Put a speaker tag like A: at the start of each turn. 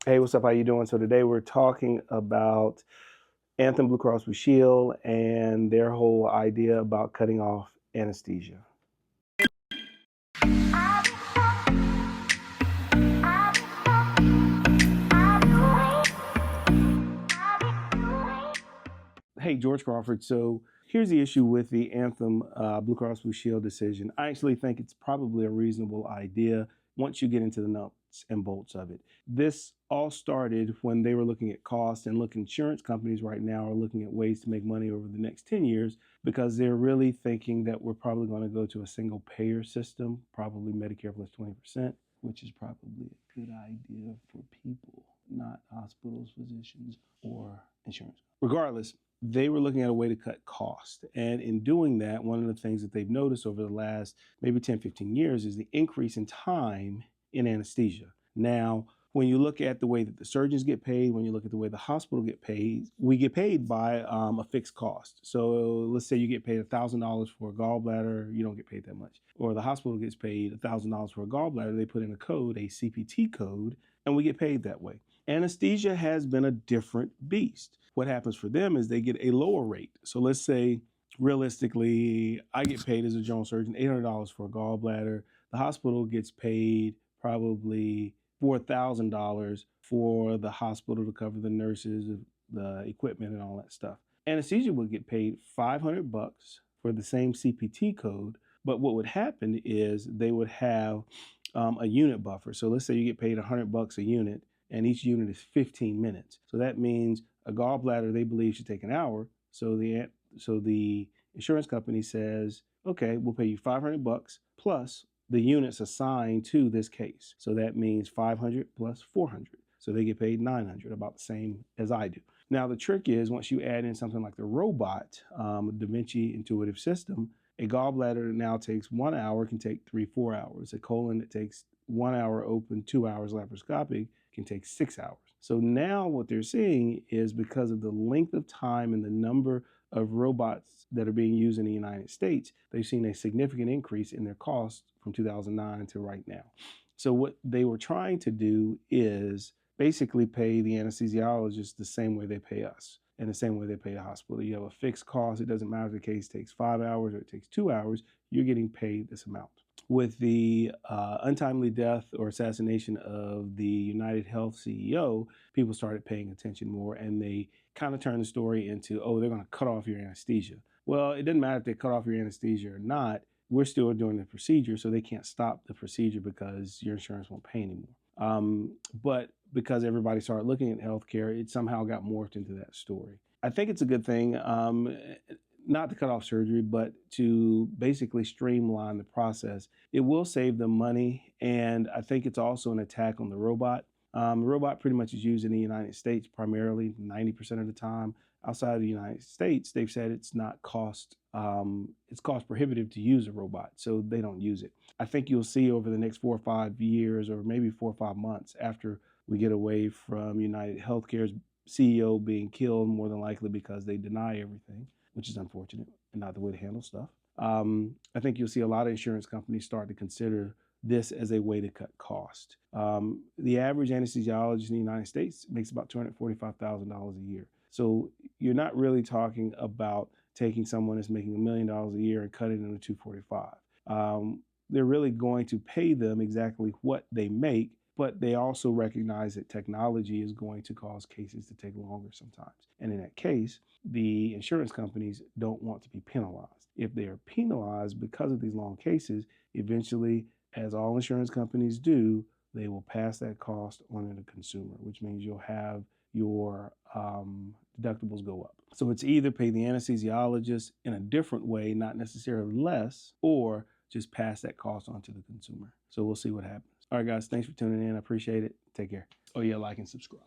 A: Hey, what's up? How you doing? So today we're talking about Anthem Blue Cross Blue Shield and their whole idea about cutting off anesthesia. Hey, George Crawford. So here's the issue with the Anthem Blue Cross Blue Shield decision. I actually think it's probably a reasonable idea once you get into the nuts and bolts of it. This all started when they were looking at cost, and look, insurance companies right now are looking at ways to make money over the next 10 years because they're really thinking that we're probably going to go to a single payer system, probably Medicare plus 20%, which is probably a good idea for people, not hospitals, physicians, or insurance. Regardless, they were looking at a way to cut cost. And in doing that, one of the things that they've noticed over the last maybe 10, 15 years is the increase in time in anesthesia. Now, when you look at the way that the surgeons get paid, when you look at the way the hospital get paid, we get paid by a fixed cost. So let's say you get paid $1,000 for a gallbladder, you don't get paid that much. Or the hospital gets paid $1,000 for a gallbladder, they put in a code, a CPT code, and we get paid that way. Anesthesia has been a different beast. What happens for them is they get a lower rate. So let's say, realistically, I get paid as a general surgeon $800 for a gallbladder. The hospital gets paid probably $4,000 for the hospital to cover the nurses, the equipment, and all that stuff. Anesthesia would get paid $500 for the same CPT code, but what would happen is they would have a unit buffer. So let's say you get paid $100 a unit, and each unit is 15 minutes. So that means a gallbladder they believe should take an hour. So the insurance company says, okay, we'll pay you $500 plus the units assigned to this case. So that means 500 plus 400. So they get paid 900, about the same as I do. Now the trick is once you add in something like the robot, the Vinci Intuitive system, a gallbladder that now takes 1 hour can take 3-4 hours. A colon that takes 1 hour open, 2 hours laparoscopic can take 6 hours. So now what they're seeing is because of the length of time and the number of robots that are being used in the United States, they've seen a significant increase in their costs from 2009 to right now. So what they were trying to do is basically pay the anesthesiologist the same way they pay us and the same way they pay the hospital. You have a fixed cost. It doesn't matter if the case takes 5 hours or it takes 2 hours, you're getting paid this amount. With the untimely death or assassination of the United Health CEO, people started paying attention more, and they kind of turned the story into, oh, they're going to cut off your anesthesia. Well, it doesn't matter if they cut off your anesthesia or not. We're still doing the procedure, so they can't stop the procedure because your insurance won't pay anymore. But because everybody started looking at healthcare, it somehow got morphed into that story. I think it's a good thing. Not to cut off surgery, but to basically streamline the process. It will save them money, and I think it's also an attack on the robot. The robot pretty much is used in the United States primarily 90% of the time. Outside of the United States, they've said it's cost prohibitive to use a robot, so they don't use it. I think you'll see over the next 4 or 5 years, or maybe 4 or 5 months after we get away from United Healthcare's CEO being killed, more than likely because they deny everything, which is unfortunate and not the way to handle stuff. I think you'll see a lot of insurance companies start to consider this as a way to cut cost. The average anesthesiologist in the United States makes about $245,000 a year. So you're not really talking about taking someone that's making $1 million a year and cutting them to $245,000. They're really going to pay them exactly what they make, but they also recognize that technology is going to cause cases to take longer sometimes. And in that case, the insurance companies don't want to be penalized. If they are penalized because of these long cases, eventually, as all insurance companies do, they will pass that cost on to the consumer, which means you'll have your deductibles go up. So it's either pay the anesthesiologist in a different way, not necessarily less, or just pass that cost on to the consumer. So we'll see what happens. All right, guys, thanks for tuning in. I appreciate it. Take care. Oh, yeah, like and subscribe.